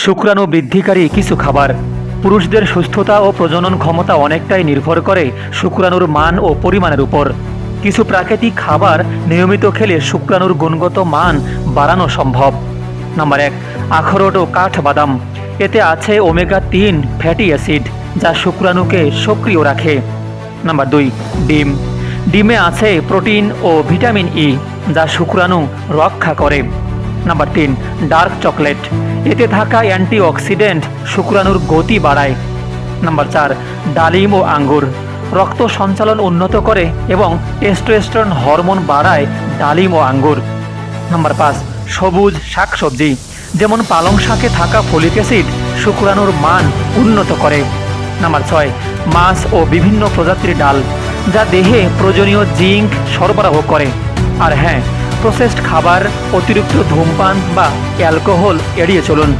শুক্রাণু বৃদ্ধিকারী কিছু খাবার। পুরুষদের সুস্থতা ও প্রজনন ক্ষমতা অনেকটাই নির্ভর করে শুক্রাণুর মান ও পরিমাণের উপর। কিছু প্রাকৃতিক খাবার নিয়মিত খেলে শুক্রাণুর গুণগত মান বাড়ানো সম্ভব। নাম্বার 1, আখরোট ও কাঠবাদাম। এতে আছে ওমেগা-3 ফ্যাটি অ্যাসিড, যা শুক্রাণুকে সক্রিয় রাখে। নাম্বার 2, ডিম। ডিমে আছে প্রোটিন ও ভিটামিন ই, যা শুক্রাণু রক্ষা করে। Number 3, dark chocolate. এতে থাকা অ্যান্টিঅক্সিডেন্ট শুক্রাণুর গতি বাড়ায়। নাম্বার 4, ডালিম ও আঙ্গুর। রক্ত সঞ্চালন উন্নত করে এবং টেস্টোস্টেরন হরমোন বাড়ায় ডালিম ও আঙ্গুর। নাম্বার 5, সবুজ শাকসবজি, যেমন পালং শাকে থাকা ফলিক অ্যাসিড শুক্রাণুর মান উন্নত করে। নাম্বার 6, মাছ ও বিভিন্ন প্রজাতির ডাল, যা দেহে প্রয়োজনীয় জিঙ্ক সরবরাহ করে। আর হ্যাঁ, প্রসেসড খাবার, অতিরিক্ত ধূমপান বা অ্যালকোহল এড়িয়ে চলুন।